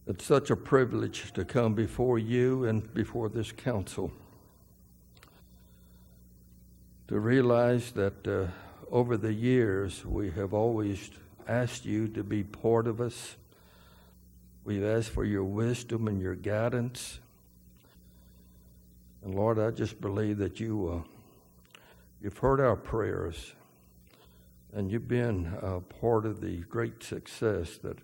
It's such a privilege to come before you and before this council, to realize that over the years we have always asked you to be part of us. We've asked for your wisdom and your guidance. And Lord, I just believe that you've heard our prayers, and you've been part of the great success that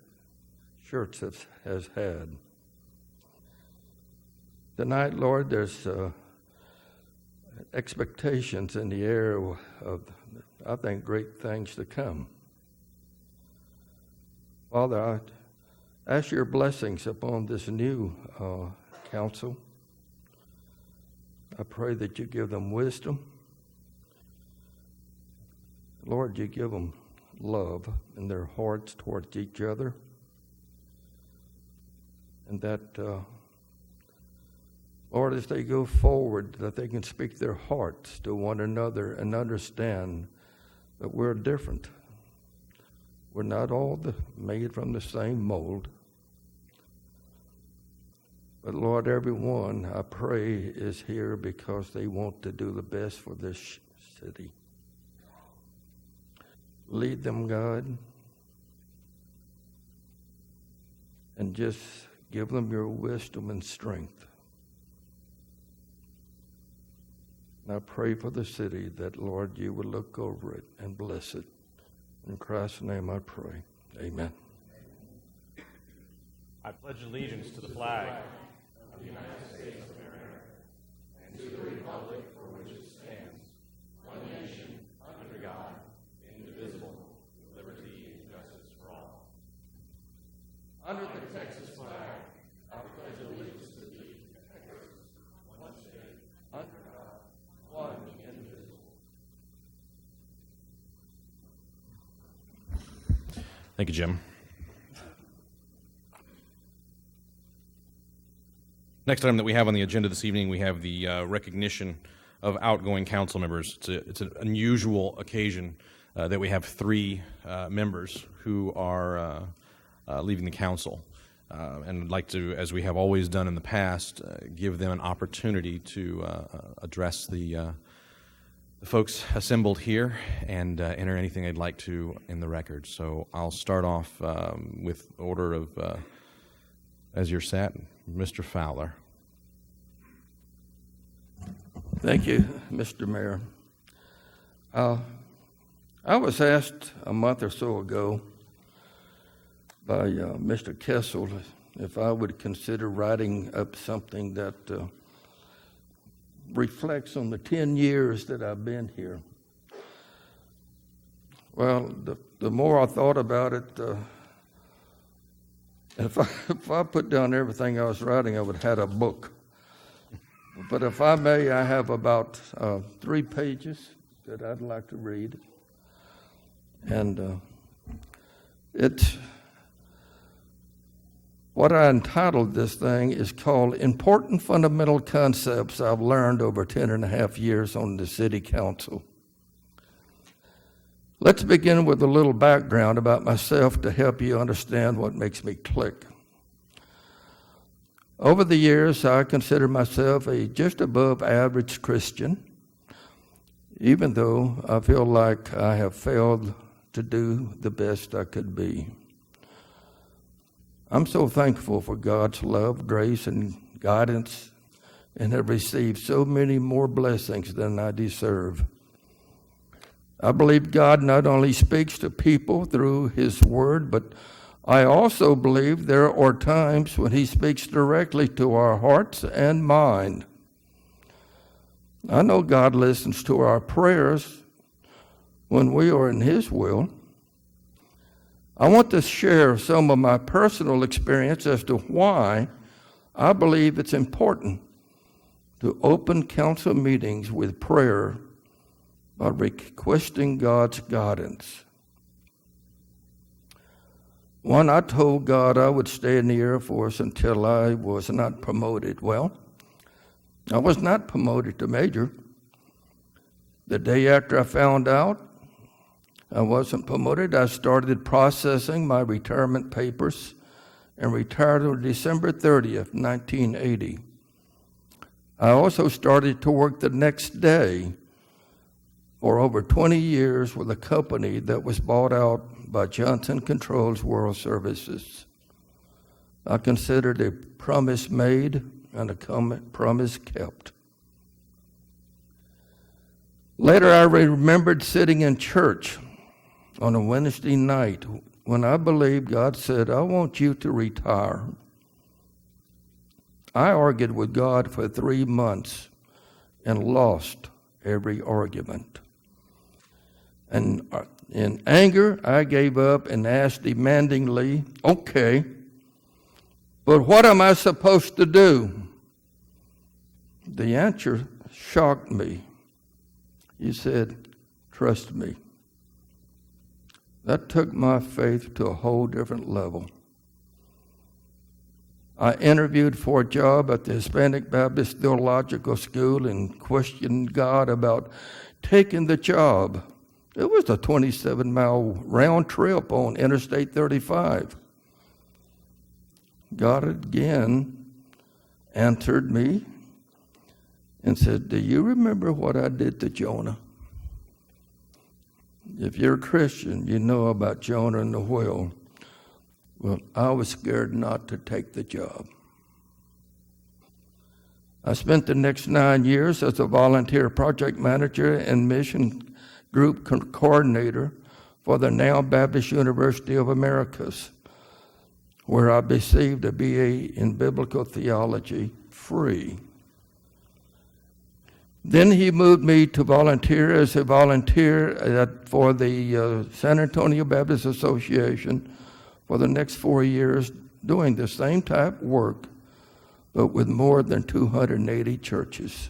Schertz has had. Tonight, Lord, there's expectations in the air of, I think, great things to come. Father, I ask your blessings upon this new council. I pray that you give them wisdom. Lord, you give them love in their hearts towards each other. And that, Lord, as they go forward, that they can speak their hearts to one another and understand that we're different. We're not all made from the same mold. But Lord, everyone, I pray, is here because they want to do the best for this city. Lead them, God, and just give them your wisdom and strength. And I pray for the city that, Lord, you would look over it and bless it. In Christ's name I pray. Amen. I pledge allegiance to the flag of the United States of America and to the republic for which it stands, one nation, under God, indivisible, with liberty and justice for all. Under the Texas flag, I pledge allegiance to thee, one state, under God, one indivisible. Thank you, Jim. Next item that we have on the agenda this evening, we have the recognition of outgoing council members. It's an unusual occasion that we have three members who are leaving the council. And I'd like to, as we have always done in the past, give them an opportunity to address the folks assembled here and enter anything they'd like to in the record. So I'll start off with order of, as you're sat, Mr. Fowler. Thank you, Mr. Mayor. I was asked a month or so ago by Mr. Kessel if I would consider writing up something that reflects on the 10 years that I've been here. Well, the more I thought about it, if I put down everything I was writing, I would have had a book. But if I may, I have about 3 pages that I'd like to read. And it's what I entitled this thing is called Important Fundamental Concepts I've Learned Over 10 and a half years on the City Council. Let's begin with a little background about myself to help you understand what makes me click. Over the years, I consider myself a just above average Christian, even though I feel like I have failed to do the best I could be. I'm so thankful for God's love, grace, and guidance, and have received so many more blessings than I deserve. I believe God not only speaks to people through His Word, but I also believe there are times when He speaks directly to our hearts and mind. I know God listens to our prayers when we are in His will. I want to share some of my personal experience as to why I believe it's important to open council meetings with prayer by requesting God's guidance. One, I told God I would stay in the Air Force until I was not promoted. Well, I was not promoted to major. The day after I found out I wasn't promoted, I started processing my retirement papers and retired on December 30th, 1980. I also started to work the next day for over 20 years with a company that was bought out by Johnson Controls World Services. I considered a promise made and a promise kept. Later, I remembered sitting in church on a Wednesday night when I believed God said, I want you to retire. I argued with God for 3 months and lost every argument. And in anger, I gave up and asked demandingly, okay, but what am I supposed to do? The answer shocked me. He said, trust me. That took my faith to a whole different level. I interviewed for a job at the Hispanic Baptist Theological School and questioned God about taking the job. It was a 27-mile round trip on Interstate 35. God again answered me and said, do you remember what I did to Jonah? If you're a Christian, you know about Jonah and the whale. Well, I was scared not to take the job. I spent the next 9 years as a volunteer project manager and mission group coordinator for the now Baptist University of Americas, where I received a BA in Biblical Theology free. Then he moved me to volunteer as a volunteer for the San Antonio Baptist Association for the next 4 years, doing the same type of work, but with more than 280 churches.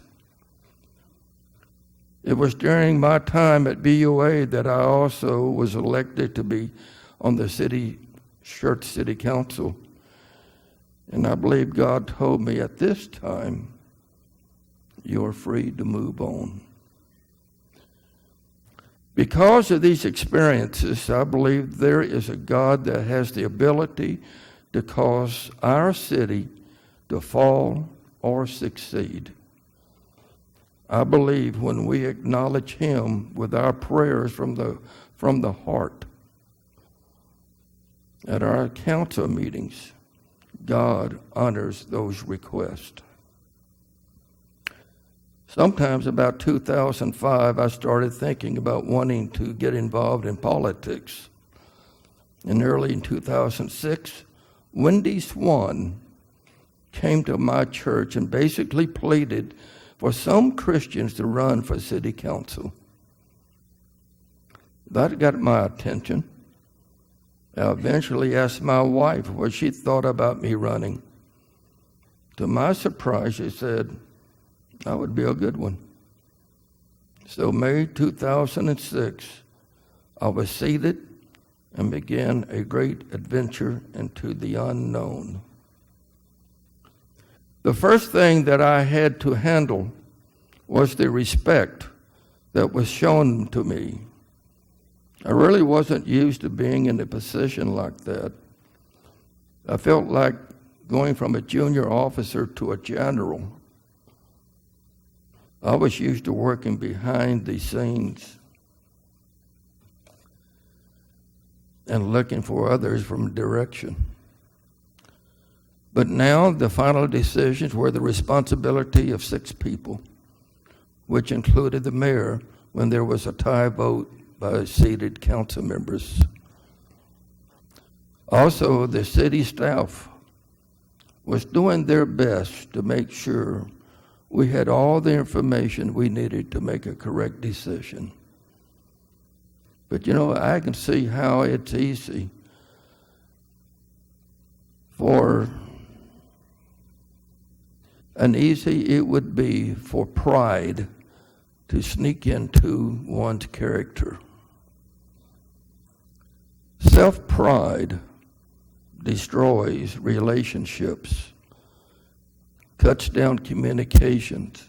It was during my time at BUA that I also was elected to be on the Schertz City Council. And I believe God told me at this time, you're free to move on. Because of these experiences, I believe there is a God that has the ability to cause our city to fall or succeed. I believe when we acknowledge Him with our prayers from the heart at our council meetings, God honors those requests. Sometimes about 2005, I started thinking about wanting to get involved in politics. And early in 2006, Wendy Swan came to my church and basically pleaded for some Christians to run for city council. That got my attention. I eventually asked my wife what she thought about me running. To my surprise, she said, I would be a good one. So May 2006, I was seated and began a great adventure into the unknown. The first thing that I had to handle was the respect that was shown to me. I really wasn't used to being in a position like that. I felt like going from a junior officer to a general. I was used to working behind the scenes and looking for others from direction. But now the final decisions were the responsibility of 6 people, which included the mayor when there was a tie vote by seated council members. Also, the city staff was doing their best to make sure we had all the information we needed to make a correct decision. But I can see how it's easy it would be for pride to sneak into one's character. Self-pride destroys relationships, cuts down communications,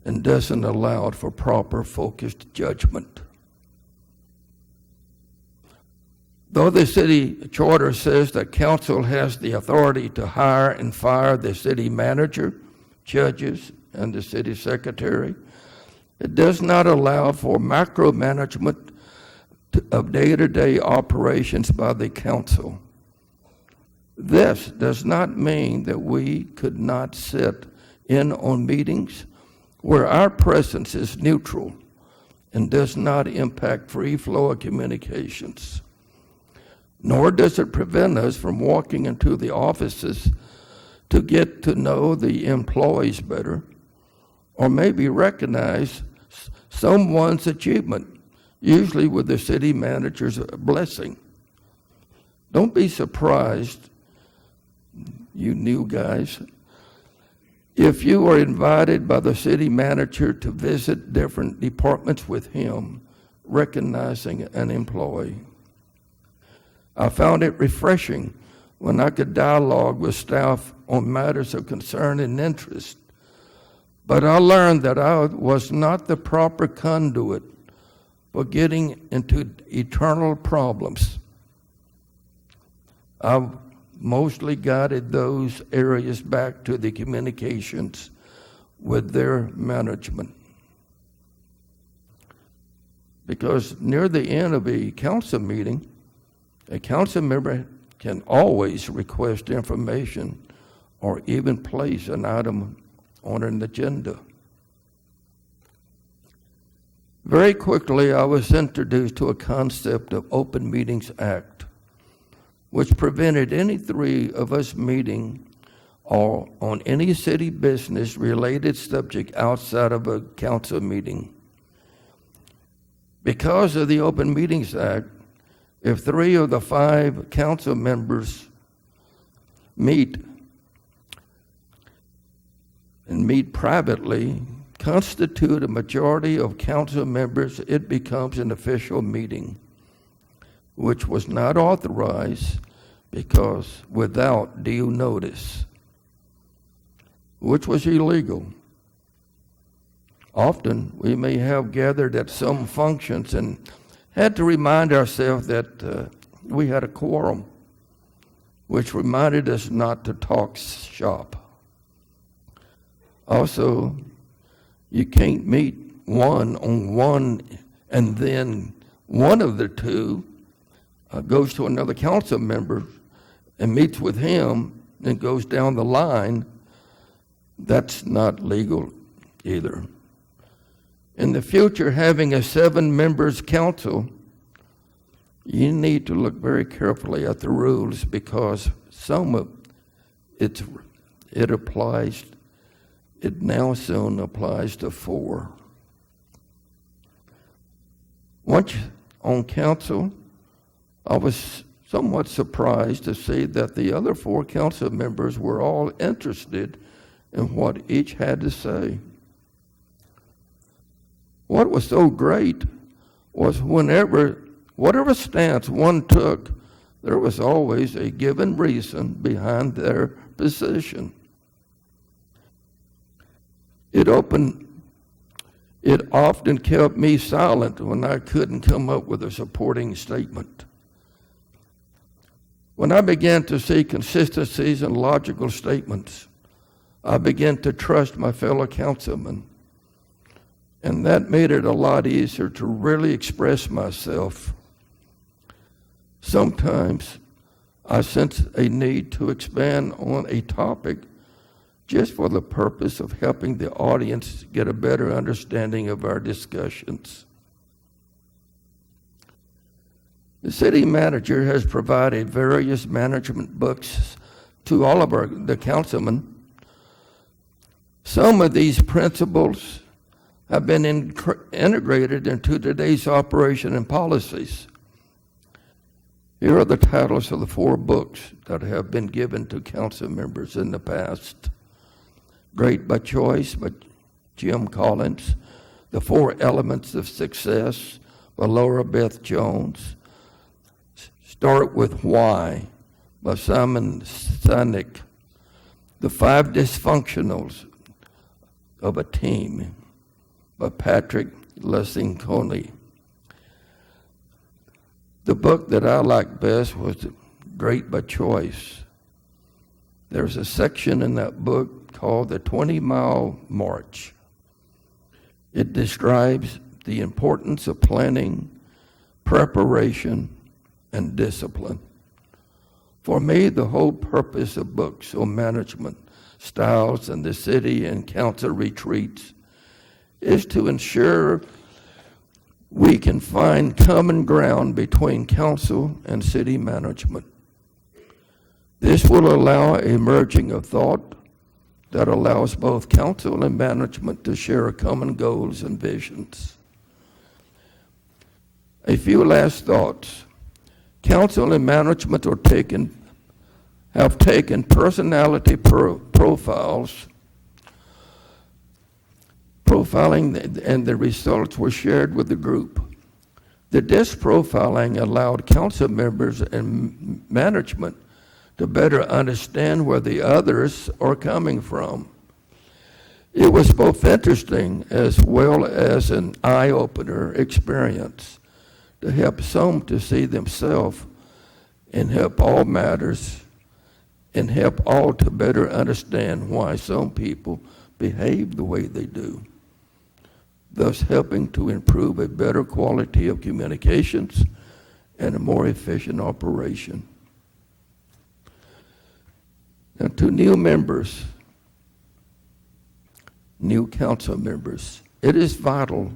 and doesn't allow for proper focused judgment. Though the city charter says that council has the authority to hire and fire the city manager, judges, and the city secretary, it does not allow for micromanagement of day-to-day operations by the council. This does not mean that we could not sit in on meetings where our presence is neutral and does not impact free flow of communications. Nor does it prevent us from walking into the offices to get to know the employees better, or maybe recognize someone's achievement, usually with the city manager's blessing. Don't be surprised, you new guys, if you are invited by the city manager to visit different departments with him, recognizing an employee. I found it refreshing when I could dialogue with staff on matters of concern and interest, but I learned that I was not the proper conduit for getting into eternal problems. I mostly guided those areas back to the communications with their management. Because near the end of a council meeting, a council member can always request information or even place an item on an agenda. Very quickly, I was introduced to a concept of Open Meetings Act, which prevented any three of us meeting or on any city business related subject outside of a council meeting. Because of the Open Meetings Act, if 3 of the 5 council members meet privately, constitute a majority of council members, it becomes an official meeting, which was not authorized because without due notice, which was illegal. Often we may have gathered at some functions and had to remind ourselves that we had a quorum, which reminded us not to talk shop. Also, you can't meet one on one and then one of the two goes to another council member and meets with him and goes down the line. That's not legal either. In the future, having a 7 members council, you need to look very carefully at the rules because some of it now soon applies to 4. Once on council, I was somewhat surprised to see that the other 4 council members were all interested in what each had to say. What was so great was whatever stance one took, there was always a given reason behind their position. It often kept me silent when I couldn't come up with a supporting statement. When I began to see consistencies and logical statements, I began to trust my fellow councilmen. And that made it a lot easier to really express myself. Sometimes I sense a need to expand on a topic just for the purpose of helping the audience get a better understanding of our discussions. The city manager has provided various management books to all of the councilmen. Some of these principles have been integrated into today's operation and policies. Here are the titles of the 4 books that have been given to council members in the past. Great by Choice by Jim Collins, The 4 Elements of Success by Laura Beth Jones, Start with Why by Simon Sinek, The 5 Dysfunctionals of a Team by Patrick Lessing-Coney. The book that I liked best was Great by Choice. There's a section in that book called the 20-Mile March. It describes the importance of planning, preparation, and discipline. For me, the whole purpose of books on management styles and the city and council retreats is to ensure we can find common ground between council and city management. This will allow a merging of thought that allows both council and management to share common goals and visions. A few last thoughts. Council and management have taken personality profiling, and the results were shared with the group. The disc profiling allowed council members and management to better understand where the others are coming from. It was both interesting as well as an eye-opener experience to help some to see themselves and help all matters and help all to better understand why some people behave the way they do, thus helping to improve a better quality of communications and a more efficient operation. Now, to new members, new council members, it is vital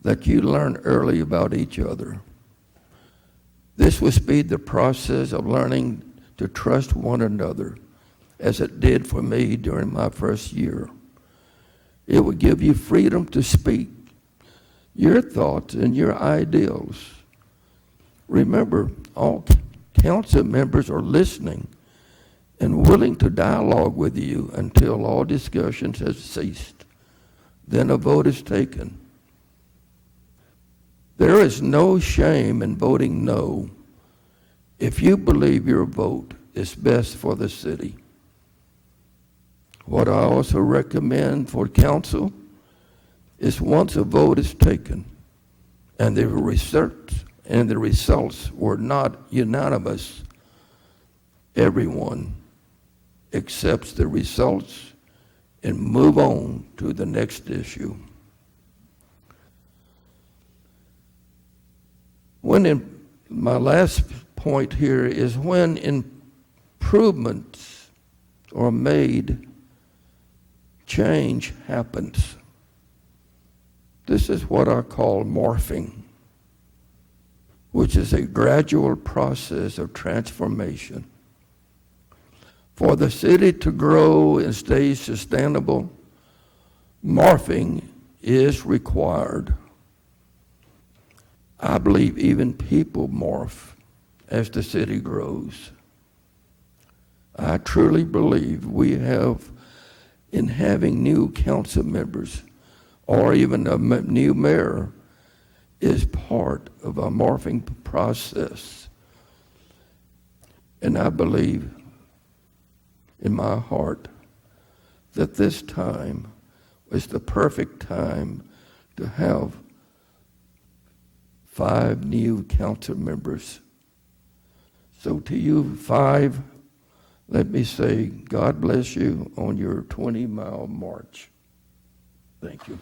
that you learn early about each other. This will speed the process of learning to trust one another, as it did for me during my first year. It will give you freedom to speak your thoughts and your ideals. Remember, all council members are listening and willing to dialogue with you until all discussions have ceased. Then a vote is taken. There is no shame in voting no if you believe your vote is best for the city. What I also recommend for council is once a vote is taken and the results were not unanimous, everyone accepts the results and move on to the next issue. My last point here is when improvements are made, change happens. This is what I call morphing, which is a gradual process of transformation. For the city to grow and stay sustainable, morphing is required. I believe even people morph as the city grows. I truly believe we have, in having new council members or even a new mayor, is part of a morphing process. And I believe in my heart that this time was the perfect time to have 5 new council members. So to you 5, let me say, God bless you on your 20-mile march. Thank you.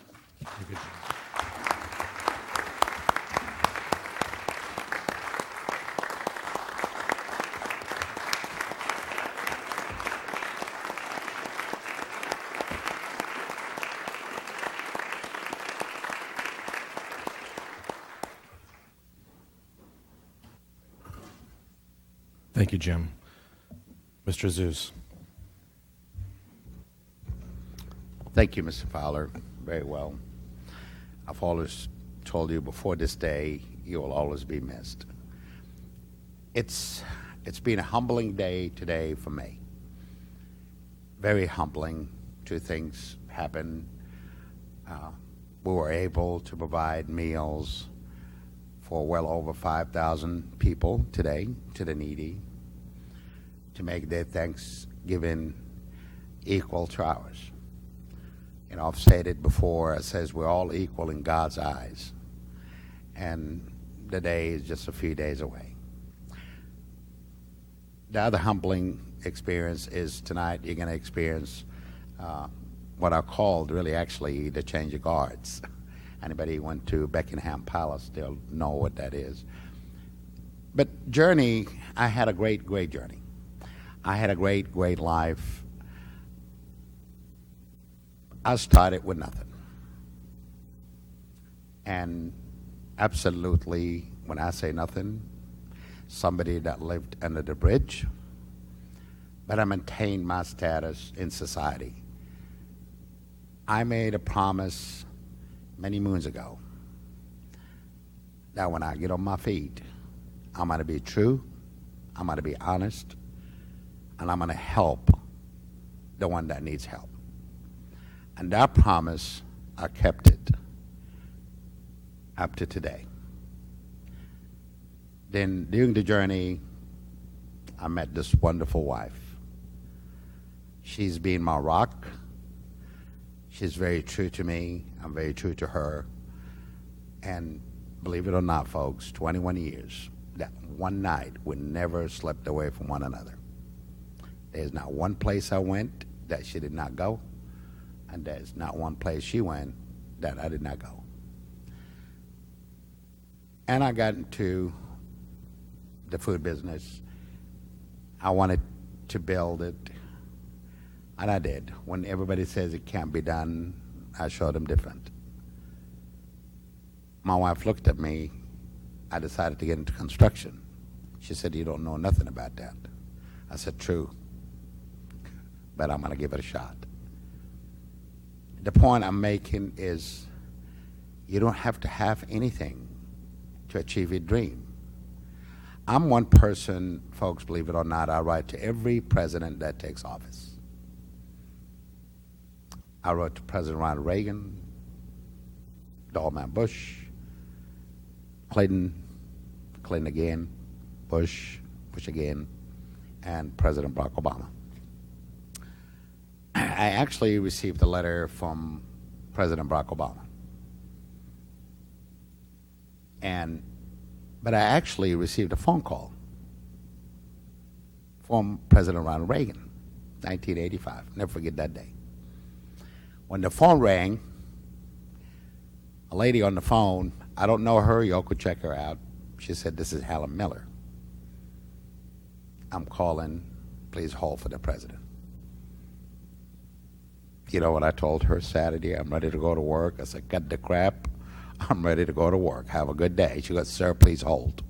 Thank you, Jim. Mr. Zeus. Thank you, Mr. Fowler. Very well. I've always told you before this day, you will always be missed. It's been a humbling day today for me. Very humbling. 2 things happened. We were able to provide meals for well over 5,000 people today to the needy, to make their Thanksgiving equal to ours. And I've stated before, it says we're all equal in God's eyes. And the day is just a few days away. The other humbling experience is tonight you're going to experience what are called really actually the change of guards. Anybody who went to Buckingham Palace, they'll know what that is. But journey, I had a great, great journey. I had a great, great life. I started with nothing. And absolutely, when I say nothing, somebody that lived under the bridge, but I maintained my status in society. I made a promise many moons ago that when I get on my feet, I'm going to be true, I'm going to be honest, and I'm going to help the one that needs help. And that promise, I kept it up to today. Then during the journey, I met this wonderful wife. She's been my rock. She's very true to me. I'm very true to her. And believe it or not, folks, 21 years, that one night we never slept away from one another. There's not one place I went that she did not go, and there's not one place she went that I did not go. And I got into the food business. I wanted to build it, and I did. When everybody says it can't be done, I showed them different. My wife looked at me. I decided to get into construction. She said, "You don't know nothing about that." I said, "True, but I'm going to give it a shot." The point I'm making is you don't have to have anything to achieve your dream. I'm one person, folks, believe it or not, I write to every president that takes office. I wrote to President Ronald Reagan, the old man Bush, Clinton again, Bush again, and President Barack Obama. I actually received a letter from President Barack Obama. But I actually received a phone call from President Ronald Reagan, 1985. Never forget that day. When the phone rang, a lady on the phone, I don't know her, y'all could check her out. She said, "This is Helen Miller. I'm calling, please hold for the president." You know what I told her Saturday? I'm ready to go to work. I said, "Cut the crap. I'm ready to go to work. Have a good day." She goes, "Sir, please hold."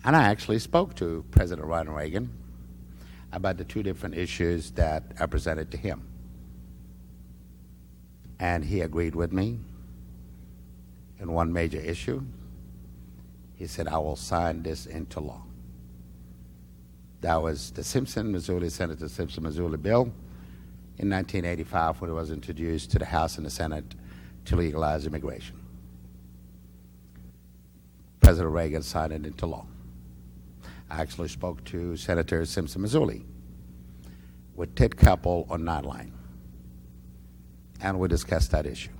And I actually spoke to President Ronald Reagan about the two different issues that I presented to him. And he agreed with me in one major issue. He said, "I will sign this into law." That was the Senator Simpson-Mazzulli bill in 1985 when it was introduced to the House and the Senate to legalize immigration. President Reagan signed it into law. I actually spoke to Senator Simpson-Mazzulli with Ted Koppel on Nightline, and we discussed that issue.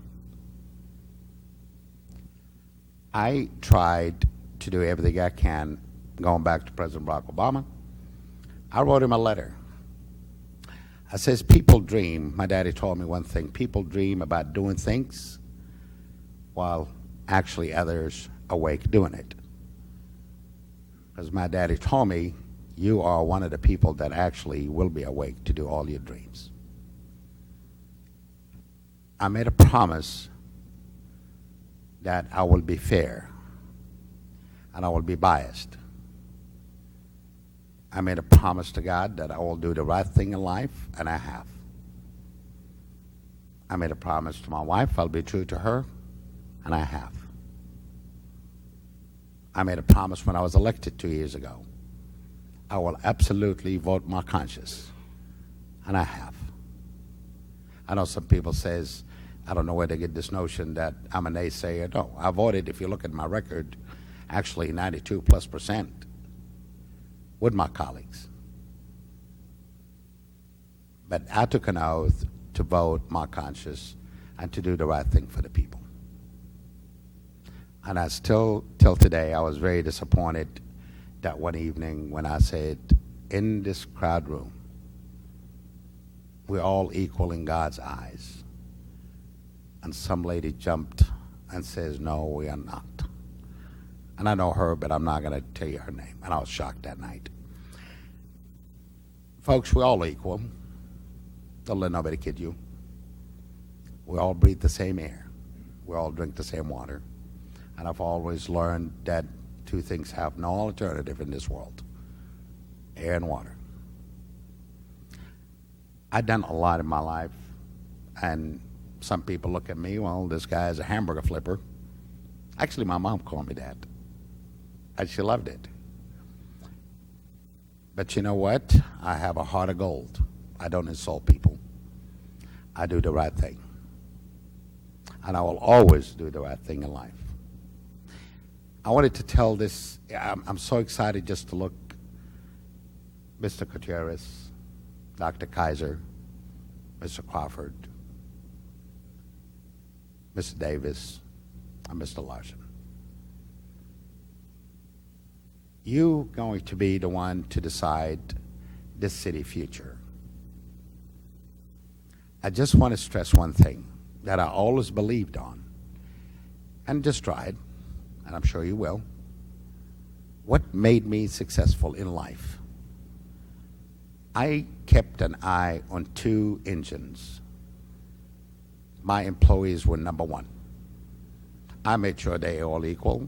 I tried to do everything I can, going back to President Barack Obama. I wrote him a letter. I says, people dream. My daddy told me one thing. People dream about doing things while actually others awake doing it. Because my daddy told me, you are one of the people that actually will be awake to do all your dreams. I made a promise that I will be fair and I will be biased. I made a promise to God that I will do the right thing in life, and I have. I made a promise to my wife I'll be true to her, and I have. I made a promise when I was elected 2 years ago. I will absolutely vote my conscience, and I have. I know some people says, I don't know where they get this notion that I'm a naysayer. No, I voted, if you look at my record, actually 92+% with my colleagues. But I took an oath to vote my conscience and to do the right thing for the people. And I still, till today, I was very disappointed that one evening when I said, in this crowd room, we're all equal in God's eyes. And some lady jumped and says, no, we are not. And I know her, but I'm not going to tell you her name. And I was shocked that night. Folks, we're all equal. Don't let nobody kid you. We all breathe the same air. We all drink the same water. And I've always learned that two things have no alternative in this world: air and water. I've done a lot in my life, and some people look at me, well, this guy is a hamburger flipper. Actually, my mom called me that, and she loved it. But you know what? I have a heart of gold. I don't insult people. I do the right thing. And I will always do the right thing in life. I wanted to tell this. I'm so excited just to look Mr. Gutierrez, Dr. Kaiser, Mr. Crawford, Mr. Davis, and Mr. Larson. You're going to be the one to decide this city's future. I just want to stress one thing that I always believed on, and just tried, and I'm sure you will. What made me successful in life? I kept an eye on two engines. My employees were number one. I made sure they were all equal.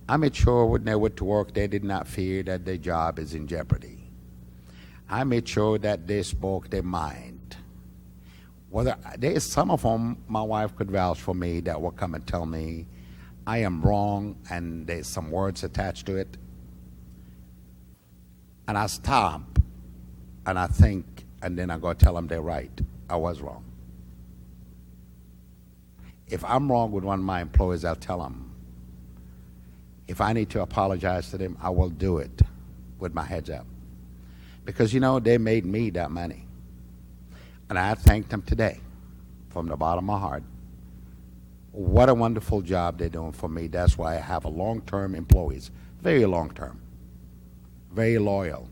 I made sure when they went to work, they did not fear that their job is in jeopardy. I made sure that they spoke their mind. Whether there's some of them, my wife could vouch for me, that will come and tell me I am wrong and there's some words attached to it. And I stop and I think, and then I go tell them they're right. I was wrong. If I'm wrong with one of my employees, I'll tell them. If I need to apologize to them, I will do it with my heads up. Because, you know, they made me that money. And I thank them today from the bottom of my heart. What a wonderful job they're doing for me. That's why I have a long-term employees, very long-term, very loyal.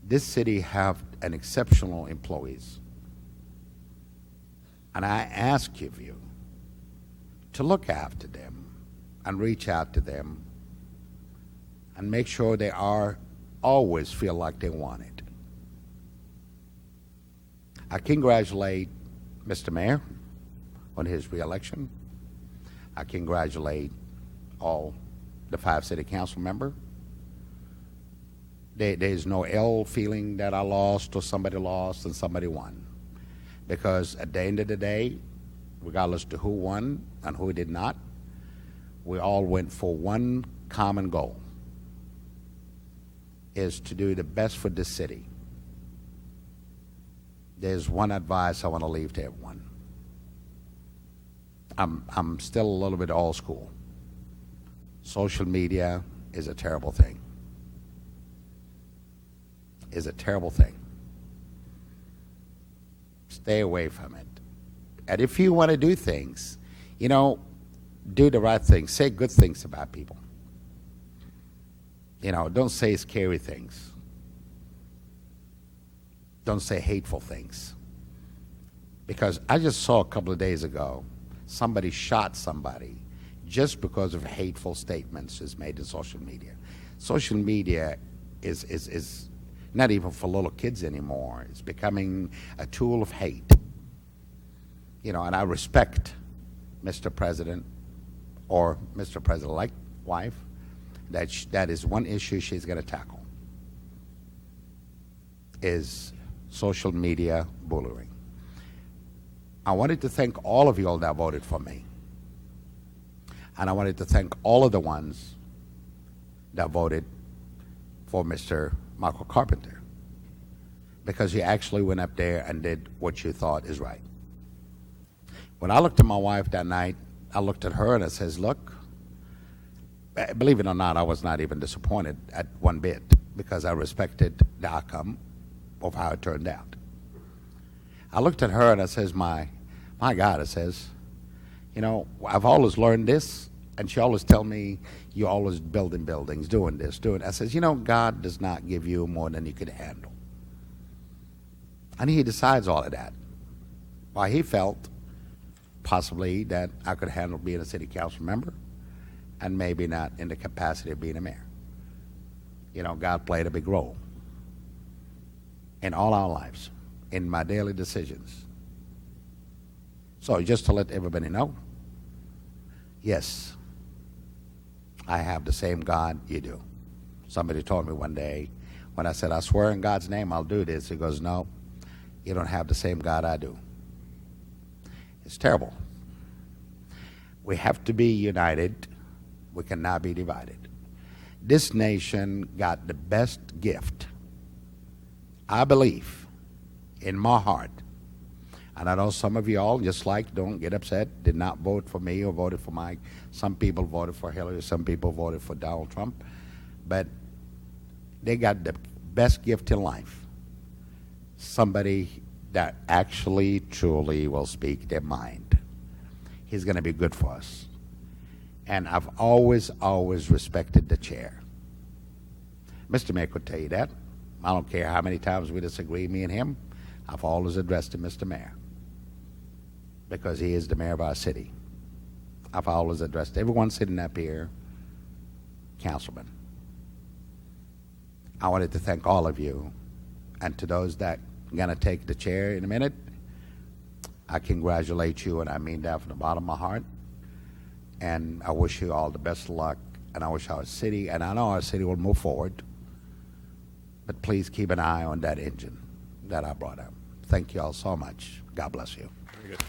This city have an exceptional employees. And I ask of you to look after them and reach out to them and make sure they are always feel like they want it. I congratulate Mr. Mayor on his reelection. I congratulate all the 5 city council members. There's no ill feeling that I lost or somebody lost and somebody won. Because at the end of the day, regardless to who won and who did not, we all went for one common goal, is to do the best for this city. There's one advice I want to leave to everyone. I'm still a little bit old school. Social media is a terrible thing. Is a terrible thing. Stay away from it. And if you want to do things, you know, do the right thing. Say good things about people. You know, don't say scary things. Don't say hateful things. Because I just saw a couple of days ago, somebody shot somebody just because of hateful statements is made in social media. Social media is not even for little kids anymore. It's becoming a tool of hate. You know, and I respect Mr. President or Mr. President-elect wife, that is one issue she's going to tackle, is social media bullying. I wanted to thank all of you all that voted for me. And I wanted to thank all of the ones that voted for Mr. Michael Carpenter, because he actually went up there and did what you thought is right. When I looked at my wife that night, I looked at her and I says, look, believe it or not, I was not even disappointed at one bit, because I respected the outcome of how it turned out. I looked at her and I says, my God, I says, You know, I've always learned this, and she always tell me, you're always building buildings, doing this, doing that. I says, you know, God does not give you more than you could handle. And he decides all of that. Why he felt possibly that I could handle being a city council member and maybe not in the capacity of being a mayor. You know, God played a big role in all our lives, in my daily decisions. So just to let everybody know, yes, I have the same God you do. Somebody told me one day, when I said, I swear in God's name I'll do this, he goes, no, you don't have the same God I do. It's terrible. We have to be united. We cannot be divided. This nation got the best gift, I believe, in my heart. And I know some of you all, just like, don't get upset, did not vote for me or voted for Mike. Some people voted for Hillary, some people voted for Donald Trump. But they got the best gift in life. Somebody that actually, truly will speak their mind. He's going to be good for us. And I've always respected the chair. Mr. Mayor could tell you that. I don't care how many times we disagree, me and him. I've always addressed him, Mr. Mayor, because he is the mayor of our city. I've always addressed everyone sitting up here, councilman. I wanted to thank all of you, and to those that are going to take the chair in a minute, I congratulate you, and I mean that from the bottom of my heart. And I wish you all the best of luck, and I wish our city, and I know our city will move forward, but please keep an eye on that engine that I brought up. Thank you all so much. God bless you. Very good.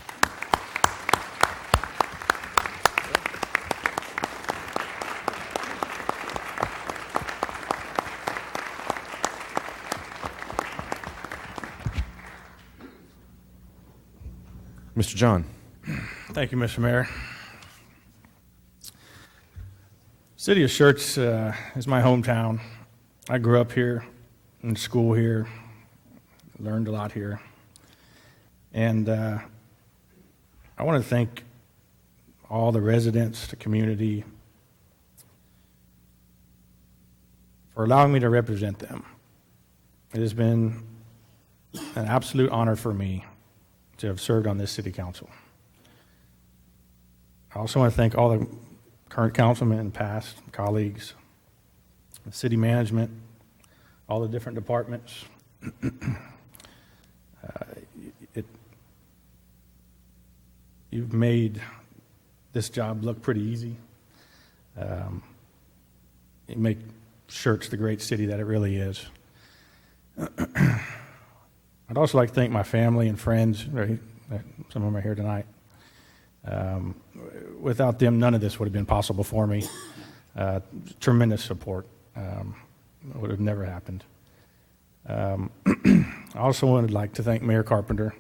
Mr. John. Thank you, Mr. Mayor. City of Schertz is my hometown. I grew up here, in school here, learned a lot here. And I want to thank all the residents, the community, for allowing me to represent them. It has been an absolute honor for me to have served on this city council. I also want to thank all the current councilmen and past colleagues, the city management, all the different departments. You've made this job look pretty easy. You make Schertz the great city that it really is. I'd also like to thank my family and friends. Some of them are here tonight. Without them, none of this would have been possible for me. Tremendous support. Would have never happened. I also would like to thank Mayor Carpenter.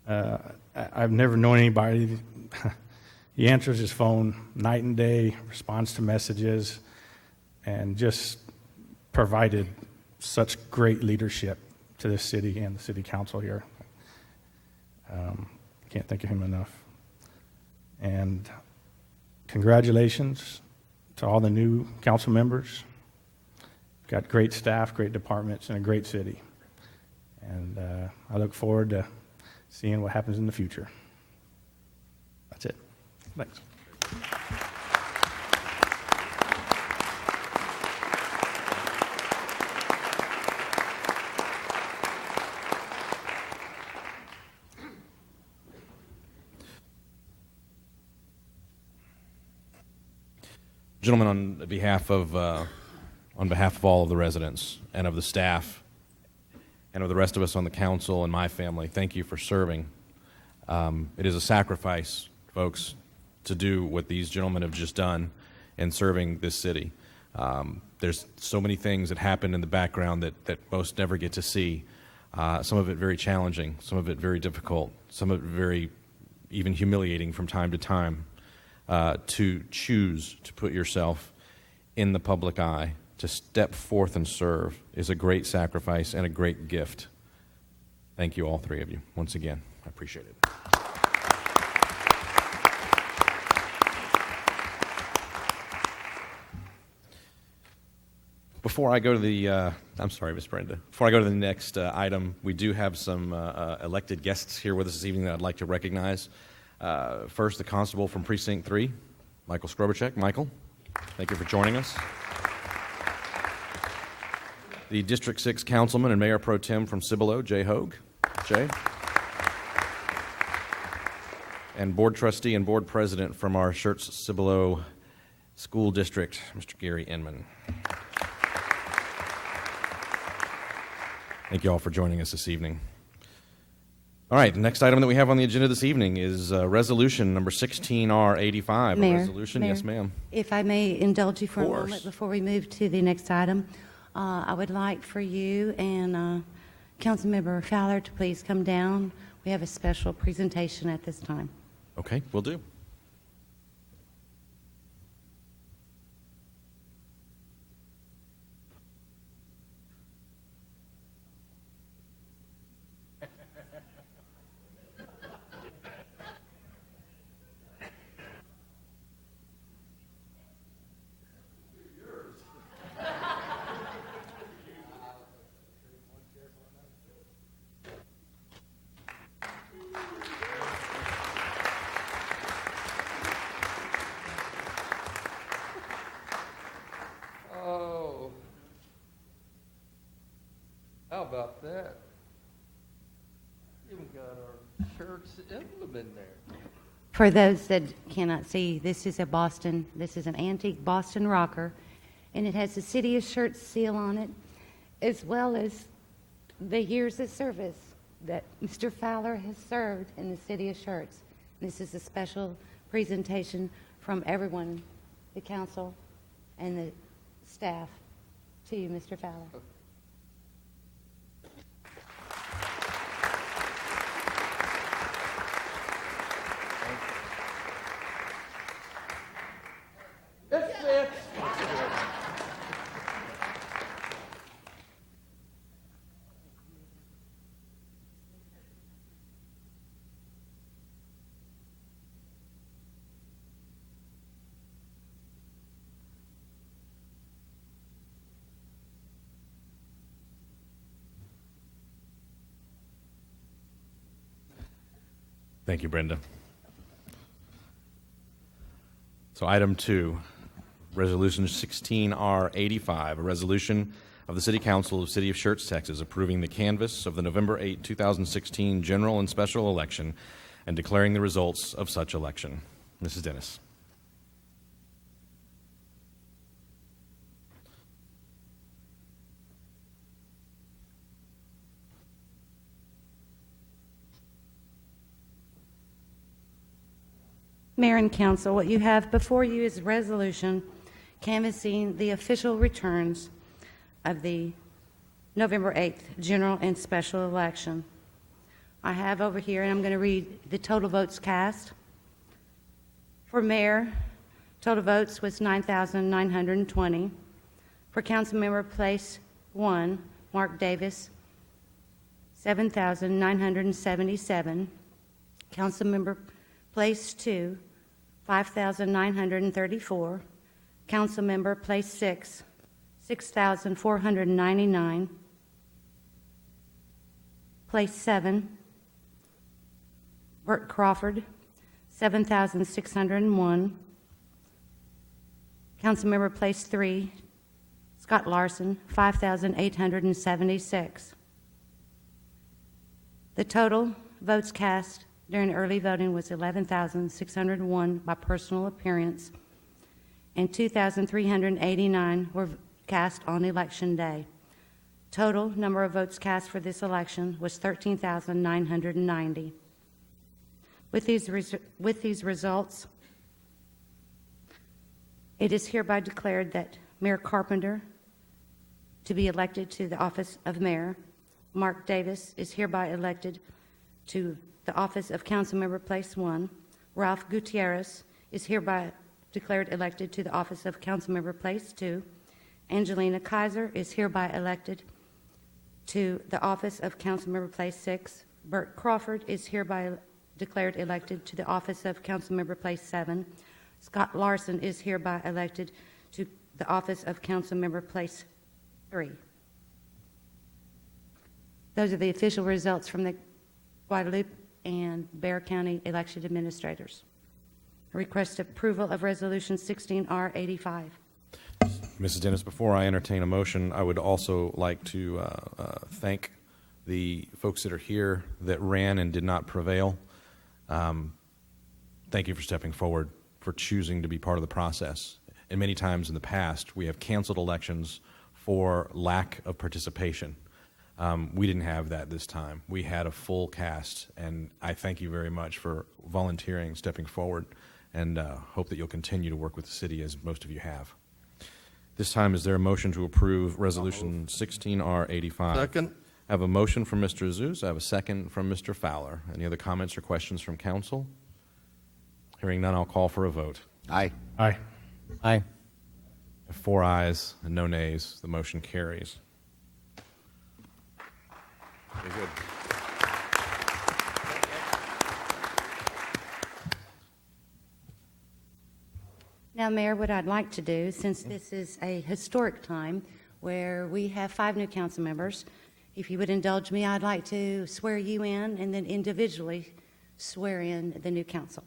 I've never known anybody. He answers his phone night and day, responds to messages, and just provided such great leadership to this city and the city council here. Can't thank him enough. And congratulations to all the new council members. Got great staff, great departments, and a great city. And I look forward to seeing what happens in the future. That's it. Thanks. Gentlemen, on behalf of all of the residents and of the staff and of the rest of us on the council and my family, thank you for serving. It is a sacrifice, folks, to do what these gentlemen have just done in serving this city. There's so many things that happen in the background that most never get to see. Some of it very challenging, some of it very difficult, some of it very even humiliating from time to time. To choose to put yourself in the public eye, to step forth and serve, is a great sacrifice and a great gift. Thank you, all three of you, once again. I appreciate it. Before I go to the, I'm sorry, Ms. Brenda. Before I go to the next item, we do have some elected guests here with us this evening that I'd like to recognize. First, the constable from Precinct 3, Michael Skrobacek. Michael, thank you for joining us. The District 6 councilman and mayor pro tem from Cibolo, Jay Hogue. Jay. And board trustee and board president from our Schertz Cibolo School District, Mr. Gary Inman. Thank you all for joining us this evening. All right, the next item that we have on the agenda this evening is resolution number 16R85. Mayor, A resolution, Mayor, yes, ma'am. If I may indulge you for a Of course. moment before we move to the next item, I would like for you and Councilmember Fowler to please come down. We have a special presentation at this time. Okay, will do. Oh, how about that? Even got our Schertz emblem in there. For those that cannot see, this is an antique Boston rocker, and it has the City of Schertz seal on it, as well as the years of service that Mr. Fowler has served in the City of Schertz. This is a special presentation from everyone, the council and the staff, to you, Mr. Fowler. That's it. Thank you, Brenda. So item 2, resolution 16R85, a resolution of the City Council of the City of Schertz, Texas, approving the canvass of the November 8, 2016 general and special election and declaring the results of such election. Mrs. Dennis. Mayor and Council, what you have before you is a resolution canvassing the official returns of the November 8th general and special election. I have over here, and I'm going to read the total votes cast. For mayor, total votes was 9,920. For council member place 1, Mark Davis, 7,977. Council member place 2, 5,934. Council member place 6, 6,499. Place 7, Bert Crawford, 7,601. Council member place 3, Scott Larson, 5,876. The total votes cast during early voting was 11,601 by personal appearance, and 2,389 were cast on election day. Total number of votes cast for this election was 13,990. With these results, it is hereby declared that Mayor Carpenter to be elected to the office of mayor. Mark Davis is hereby elected to the office of Councilmember Place 1. Ralph Gutierrez is hereby declared elected to the office of Councilmember Place 2. Angelina Kaiser is hereby elected to the office of Councilmember Place 6. Bert Crawford is hereby declared elected to the office of Councilmember Place 7. Scott Larson is hereby elected to the office of Councilmember Place 3. Those are the official results from the Guadalupe and Bexar County election administrators. I request approval of Resolution 16R85. Mrs. Dennis, before I entertain a motion, I would also like to thank the folks that are here that ran and did not prevail. Thank you for stepping forward, for choosing to be part of the process. And many times in the past, we have canceled elections for lack of participation. We didn't have that this time. We had a full cast, and I thank you very much for volunteering, stepping forward, and hope that you'll continue to work with the city as most of you have. This time, is there a motion to approve Resolution 16R85? Second. I have a motion from Mr. Azouz. I have a second from Mr. Fowler. Any other comments or questions from council? Hearing none, I'll call for a vote. Aye. Aye. Aye. 4 ayes and no nays. The motion carries. Very good. Now, Mayor, what I'd like to do, since this is a historic time where we have 5 new council members, if you would indulge me, I'd like to swear you in and then individually swear in the new council.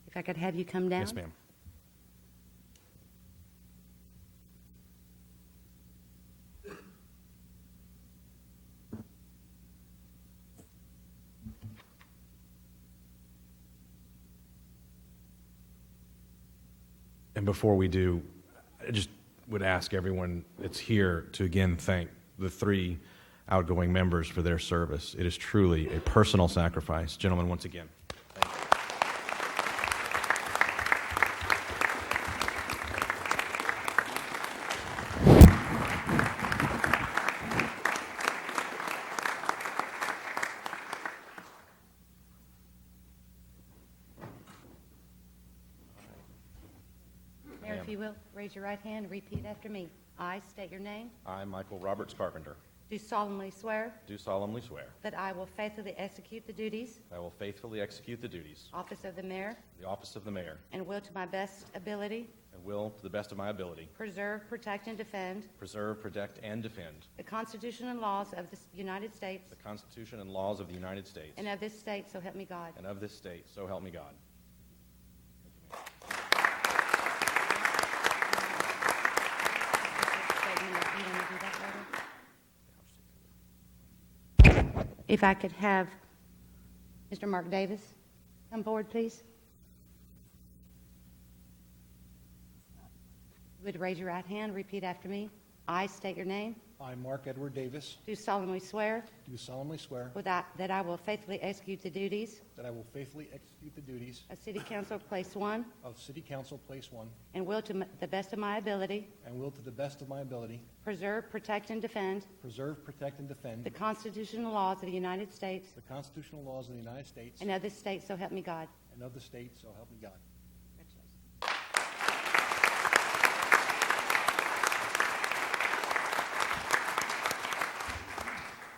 If I could have you come down. Yes, ma'am. And before we do, I just would ask everyone that's here to again thank the 3 outgoing members for their service. It is truly a personal sacrifice. Gentlemen, once again, thank you. Mayor, if you will, raise your right hand and repeat after me. I state your name. I, Michael Roberts Carpenter, Do solemnly swear do solemnly swear that I will faithfully execute the duties, that I will faithfully execute the duties office of the mayor, of the office of the mayor, and will to my best ability and will, to the best of my ability, preserve, protect, and defend preserve, protect, and defend the Constitution and laws of the United States the Constitution and laws of the United States and of this state, so help me God. and of this state, so help me God. If I could have Mr. Mark Davis come forward, please. Would raise your right hand, repeat after me. I state your name. I, Mark Edward Davis, Do solemnly swear do solemnly swear that I will faithfully execute the duties that I will faithfully execute the duties of City Council Place 1 of City Council Place 1 and will to the best of my ability and will to the best of my ability preserve, protect, and defend preserve, protect, and defend the constitutional laws of the United States the constitutional laws of the United States and of this state, so help me God. and of the state, so help me God.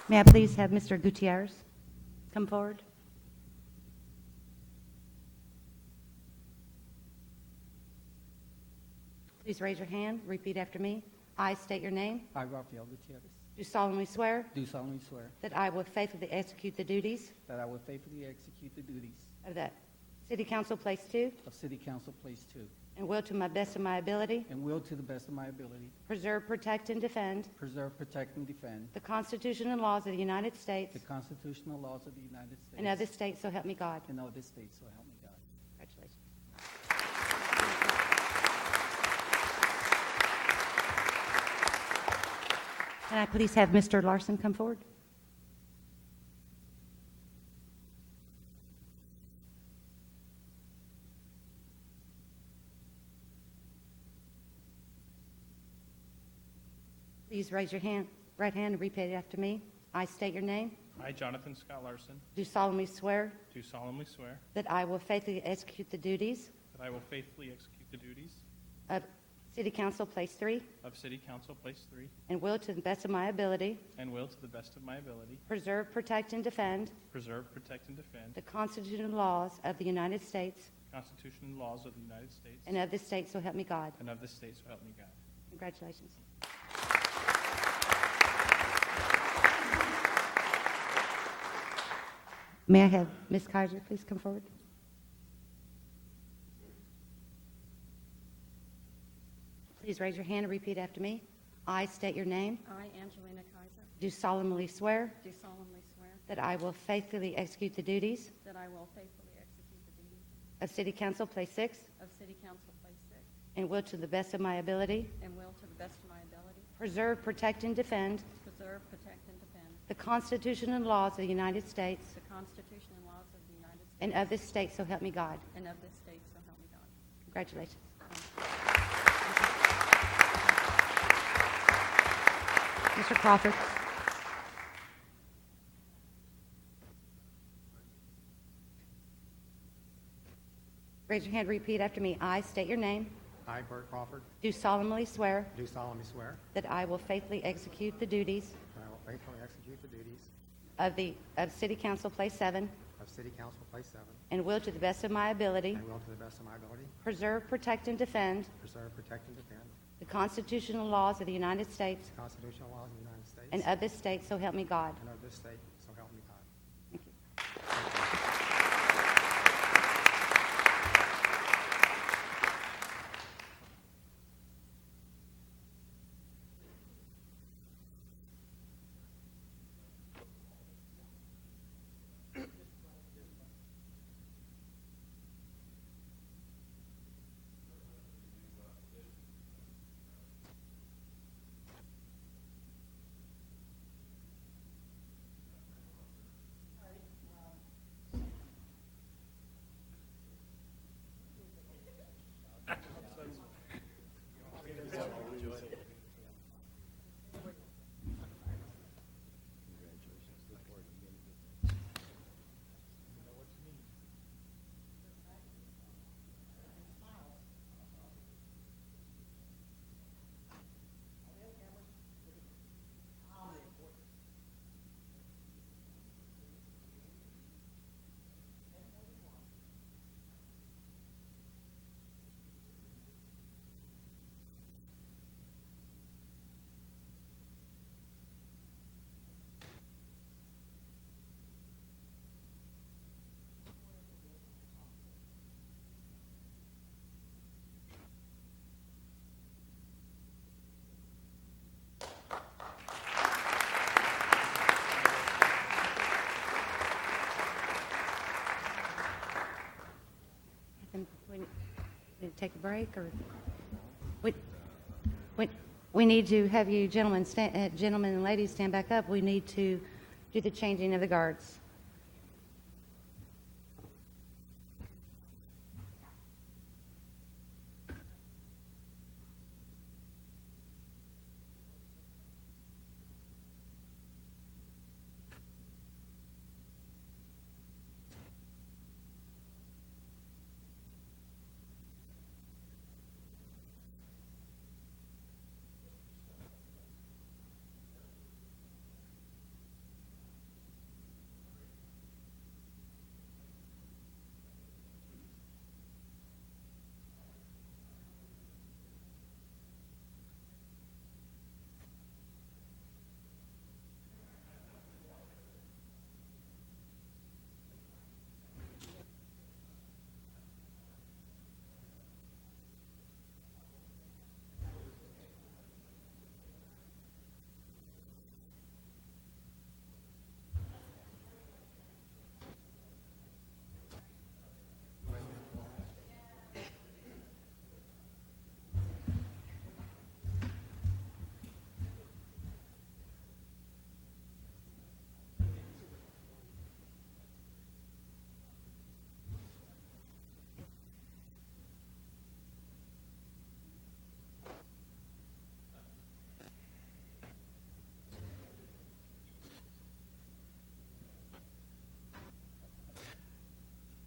May I please have Mr. Gutierrez come forward? Please raise your hand, repeat after me. I state your name. I, Rafael Gutierrez, Do solemnly swear do solemnly swear that I will faithfully execute the duties that I will faithfully execute the duties of the City Council Place 2 of City Council Place 2 and will to my best of my ability and will, to the best of my ability, preserve, protect, and defend preserve, protect, and defend the Constitution and laws of the United States the constitutional laws of the United States and of this state, so help me God. and of this state, so help me God. Congratulations. Can I please have Mr. Larson come forward? Please raise your right hand and repeat after me. I state your name. I, Jonathan Scott Larson, Do solemnly swear do solemnly swear that I will faithfully execute the duties that I will faithfully execute the duties of City Council Place 3 of City Council Place 3 and will, to the best of my ability, and will, to the best of my ability, preserve, protect, and defend preserve, protect, and defend the Constitution and laws of the United States the Constitution and laws of the United States and of this state, so help me God. and of this state, so help me God. Congratulations. May I have Ms. Kaiser please come forward? Please raise your hand and repeat after me. I state your name. I, Angelina Kaiser, Do solemnly swear do solemnly swear that I will faithfully execute the duties that I will faithfully execute the duties of City Council Place 6 of City Council Place 6 and will to the best of my ability and will, to the best of my ability, preserve, protect, and defend preserve, protect, and defend the Constitution and laws of the United States the Constitution and laws of the United States and of this state, so help me God. and of this state, so help me God. Congratulations. Mr. Crawford. Raise your hand, repeat after me. I state your name. I, Bert Crawford, Do solemnly swear do solemnly swear that I will faithfully execute the duties that I will faithfully execute the duties of City Council Place 7 of City Council Place 7 and will to the best of my ability and will, to the best of my ability, preserve, protect, and defend preserve, protect, and defend the constitutional laws of the United States the constitutional laws of the United States and of this state, so help me God. and of this state, so help me God. Thank you. We need to take a break, or we need to have you gentlemen and ladies stand back up. We need to do the changing of the guards.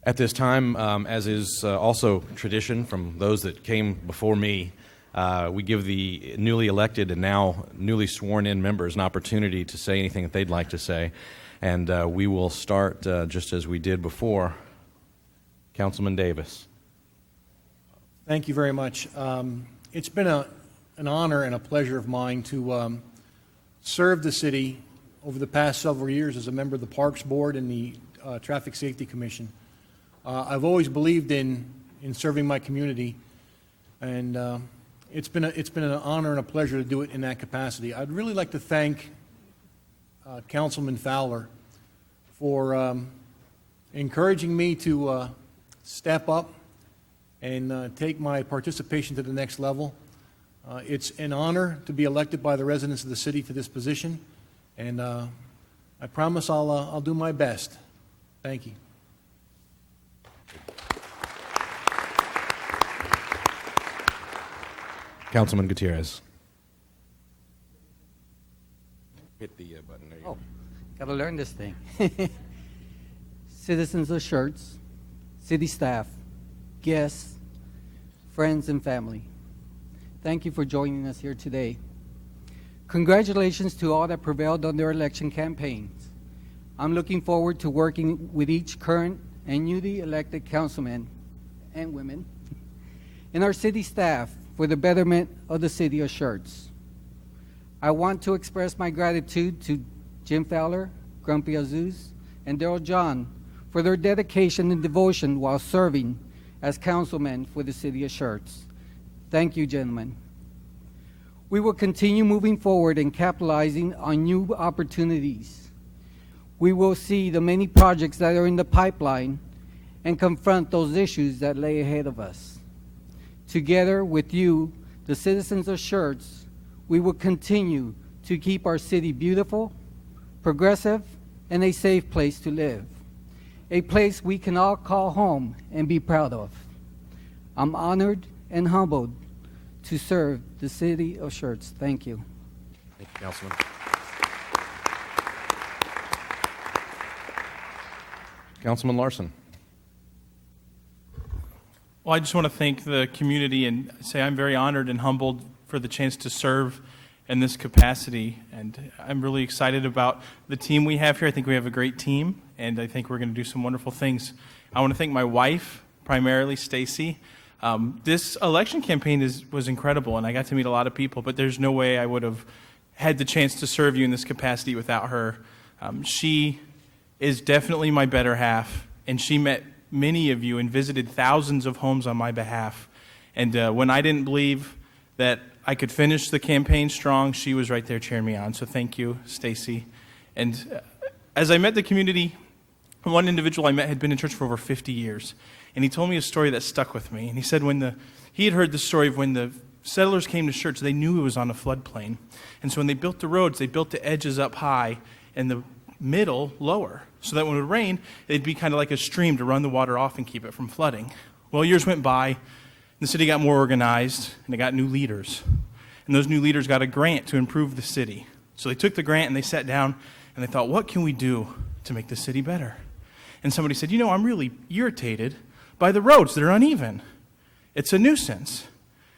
At this time, as is also tradition from those that came before me, we give the newly elected and now newly sworn-in members an opportunity to say anything that they'd like to say. And we will start just as we did before. Councilman Davis. Thank you very much. It's been an honor and a pleasure of mine to serve the city over the past several years as a member of the Parks Board and the Traffic Safety Commission. I've always believed in serving my community, and it's been an honor and a pleasure to do it in that capacity. I'd really like to thank Councilman Fowler for encouraging me to step up and take my participation to the next level. It's an honor to be elected by the residents of the city to this position, and I promise I'll do my best. Thank you. Councilman Gutierrez. Hit the button. There you go. Gotta learn this thing. Citizens of Schertz, city staff, guests, friends, and family, thank you for joining us here today. Congratulations to all that prevailed on their election campaigns. I'm looking forward to working with each current and newly elected councilman and women and our city staff for the betterment of the city of Schertz. I want to express my gratitude to Jim Fowler, Grumpy Azuz, and Daryl John for their dedication and devotion while serving as councilmen for the city of Schertz. Thank you, gentlemen. We will continue moving forward and capitalizing on new opportunities. We will see the many projects that are in the pipeline and confront those issues that lay ahead of us. Together with you, the citizens of Schertz, we will continue to keep our city beautiful, progressive, and a safe place to live. A place we can all call home and be proud of. I'm honored and humbled to serve the city of Schertz. Thank you. Thank you, Councilman. Councilman Larson. Well, I just want to thank the community and say I'm very honored and humbled for the chance to serve in this capacity. And I'm really excited about the team we have here. I think we have a great team, and I think we're going to do some wonderful things. I want to thank my wife, primarily Stacy. This election campaign was incredible, and I got to meet a lot of people, but there's no way I would have had the chance to serve you in this capacity without her. She is definitely my better half, and she met many of you and visited thousands of homes on my behalf. And when I didn't believe that I could finish the campaign strong, she was right there cheering me on. So thank you, Stacy. And as I met the community, one individual I met had been in church for over 50 years. And he told me a story that stuck with me. And he said he had heard the story of when the settlers came to church, they knew it was on a floodplain. And so when they built the roads, they built the edges up high and the middle lower, so that when it would rain, it'd be kind of like a stream to run the water off and keep it from flooding. Well, years went by, the city got more organized, and they got new leaders. And those new leaders got a grant to improve the city. So they took the grant and they sat down and they thought, what can we do to make the city better? And somebody said, I'm really irritated by the roads that are uneven. It's a nuisance.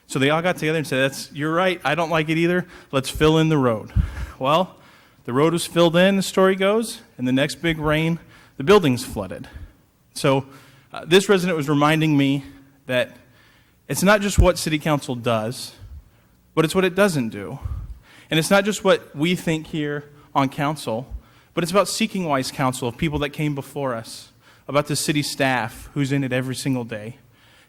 So they all got together and said, you're right, I don't like it either. Let's fill in the road. Well, the road was filled in, the story goes, and the next big rain, the buildings flooded. So this resident was reminding me that it's not just what city council does, but it's what it doesn't do. And it's not just what we think here on council, but it's about seeking wise counsel of people that came before us, about the city staff who's in it every single day.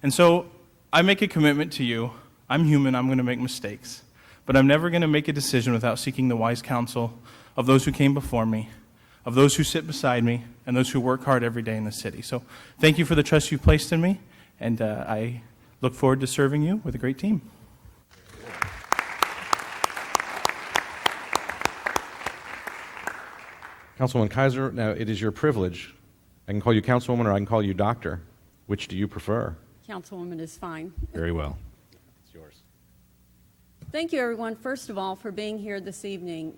And so I make a commitment to you. I'm human, I'm going to make mistakes. But I'm never going to make a decision without seeking the wise counsel of those who came before me, of those who sit beside me, and those who work hard every day in the city. So thank you for the trust you've placed in me, and I look forward to serving you with a great team. Councilwoman Kaiser, now it is your privilege. I can call you Councilwoman or I can call you Doctor. Which do you prefer? Councilwoman is fine. Very well. It's yours. Thank you, everyone, first of all, for being here this evening.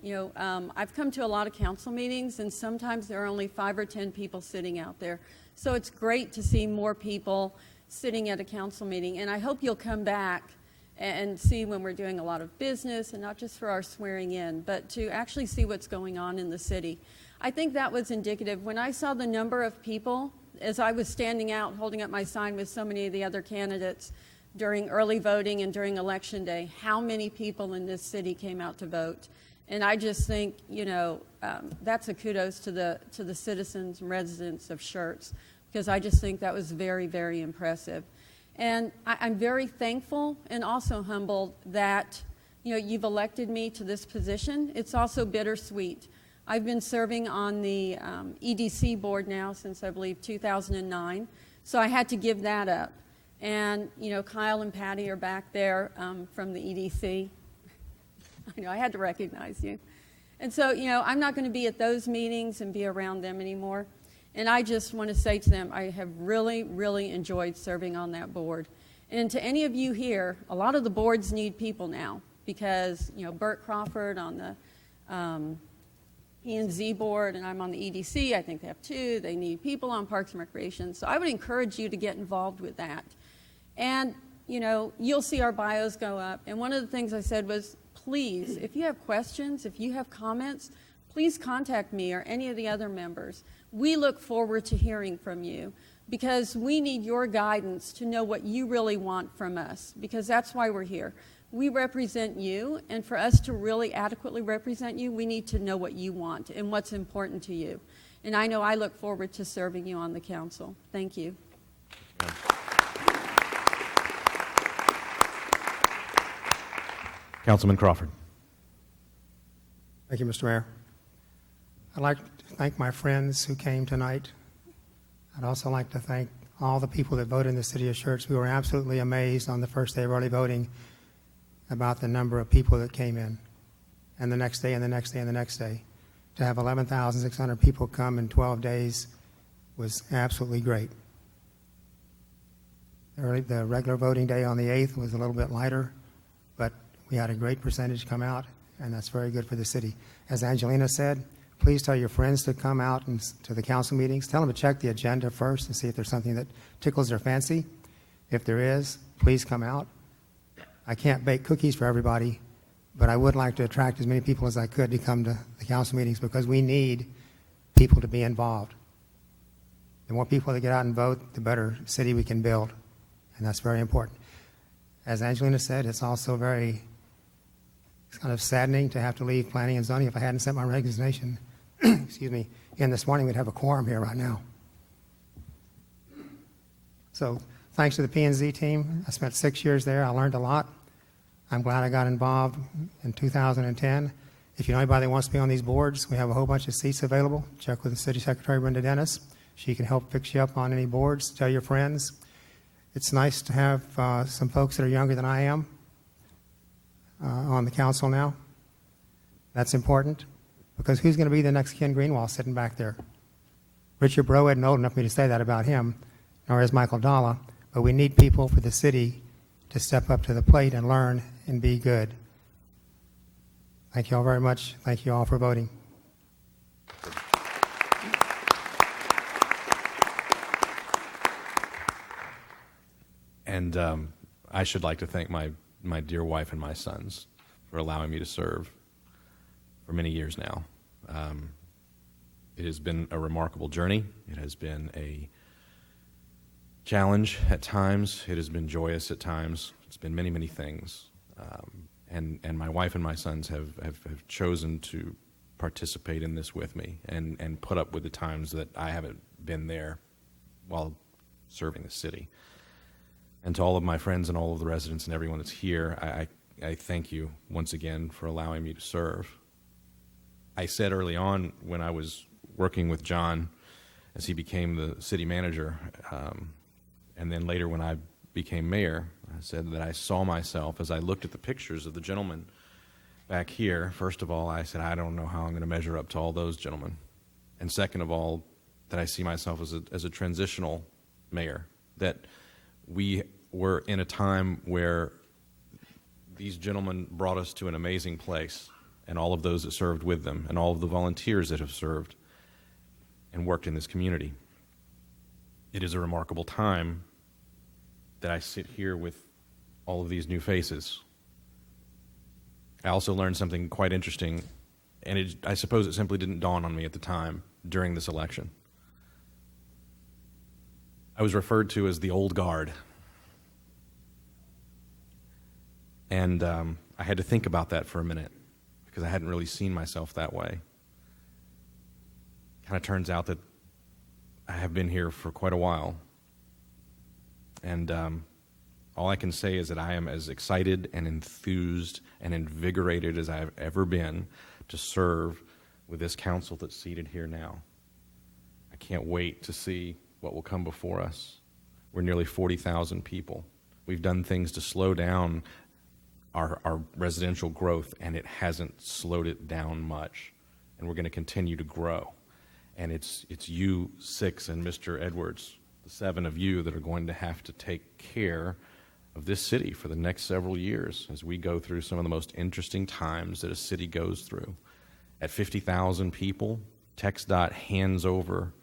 I've come to a lot of council meetings, and sometimes there are only 5 or 10 people sitting out there. So it's great to see more people sitting at a council meeting, and I hope you'll come back and see when we're doing a lot of business, and not just for our swearing in, but to actually see what's going on in the city. I think that was indicative. When I saw the number of people, as I was standing out holding up my sign with so many of the other candidates during early voting and during election day, how many people in this city came out to vote. And I just think, that's a kudos to the citizens and residents of Schertz, because I just think that was very, very impressive. And I'm very thankful and also humbled that, you've elected me to this position. It's also bittersweet. I've been serving on the EDC board now since, I believe, 2009, so I had to give that up. And, Kyle and Patty are back there from the EDC. I know, I had to recognize you. And so, I'm not going to be at those meetings and be around them anymore. And I just want to say to them, I have really, really enjoyed serving on that board. And to any of you here, a lot of the boards need people now because, Bert Crawford on the P&Z board, and I'm on the EDC. I think they have 2. They need people on Parks and Recreation. So I would encourage you to get involved with that. And, you'll see our bios go up. And one of the things I said was, please, if you have questions, if you have comments, please contact me or any of the other members. We look forward to hearing from you because we need your guidance to know what you really want from us, because that's why we're here. We represent you, and for us to really adequately represent you, we need to know what you want and what's important to you. And I know I look forward to serving you on the council. Thank you. Councilman Crawford. Thank you, Mr. Mayor. I'd like to thank my friends who came tonight. I'd also like to thank all the people that voted in the city of Schertz. We were absolutely amazed on the first day of early voting about the number of people that came in, and the next day and the next day and the next day. To have 11,600 people come in 12 days was absolutely great. The regular voting day on the 8th was a little bit lighter, but we had a great percentage come out, and that's very good for the city. As Angelina said, please tell your friends to come out and to the council meetings. Tell them to check the agenda first and see if there's something that tickles their fancy. If there is, please come out. I can't bake cookies for everybody, but I would like to attract as many people as I could to come to the council meetings because we need people to be involved. The more people that get out and vote, the better city we can build, and that's very important. As Angelina said, it's also it's kind of saddening to have to leave planning and zoning. If I hadn't sent my resignation, excuse me, in this morning, we'd have a quorum here right now. So thanks to the P&Z team. I spent 6 years there. I learned a lot. I'm glad I got involved in 2010. If you know anybody that wants to be on these boards, we have a whole bunch of seats available. Check with the City Secretary, Brenda Dennis. She can help fix you up on any boards. Tell your friends. It's nice to have some folks that are younger than I am on the council now. That's important because who's going to be the next Ken Greenwald sitting back there? Richard Breaux isn't old enough for me to say that about him, nor is Michael Dalla, but we need people for the city to step up to the plate and learn and be good. Thank you all very much. Thank you all for voting. And I should like to thank my dear wife and my sons for allowing me to serve for many years now. It has been a remarkable journey. It has been a challenge at times. It has been joyous at times. It's been many, many things. And my wife and my sons have chosen to participate in this with me and put up with the times that I haven't been there while serving the city. And to all of my friends and all of the residents and everyone that's here, I thank you once again for allowing me to serve. I said early on when I was working with John as he became the city manager, and then later when I became mayor, I said that I saw myself as I looked at the pictures of the gentlemen back here. First of all, I said, I don't know how I'm going to measure up to all those gentlemen. And second of all, that I see myself as a transitional mayor, that we were in a time where these gentlemen brought us to an amazing place, and all of those that served with them, and all of the volunteers that have served and worked in this community. It is a remarkable time that I sit here with all of these new faces. I also learned something quite interesting, and I suppose it simply didn't dawn on me at the time during this election. I was referred to as the old guard. And I had to think about that for a minute, because I hadn't really seen myself that way. Kind of turns out that I have been here for quite a while. And all I can say is that I am as excited and enthused and invigorated as I have ever been to serve with this council that's seated here now. I can't wait to see what will come before us. We're nearly 40,000 people. We've done things to slow down our residential growth, and it hasn't slowed it down much. And we're going to continue to grow. And it's you 6 and Mr. Edwards, the 7 of you, that are going to have to take care of this city for the next several years as we go through some of the most interesting times that a city goes through. At 50,000 people, TxDOT hands over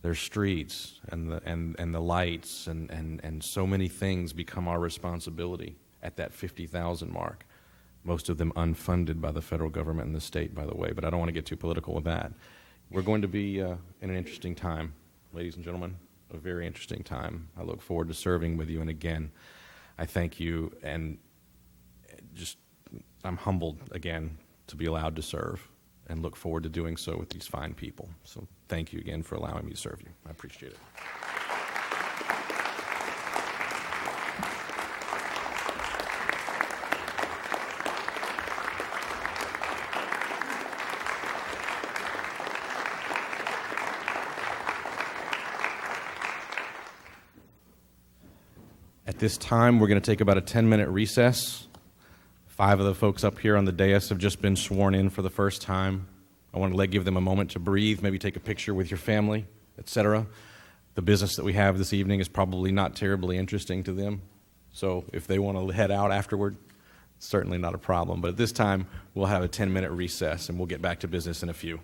their streets and the lights and so many things become our responsibility at that 50,000 mark. Most of them unfunded by the federal government and the state, by the way, but I don't want to get too political with that. We're going to be in an interesting time, ladies and gentlemen, a very interesting time. I look forward to serving with you, and again, I thank you, and I'm humbled again to be allowed to serve and look forward to doing so with these fine people. So thank you again for allowing me to serve you. I appreciate it. At this time, we're going to take about a 10-minute recess. 5 of the folks up here on the dais have just been sworn in for the first time. I want to give them a moment to breathe, maybe take a picture with your family, etc. The business that we have this evening is probably not terribly interesting to them. So if they want to head out afterward, it's certainly not a problem. But at this time, we'll have a 10-minute recess, and we'll get back to business in a few.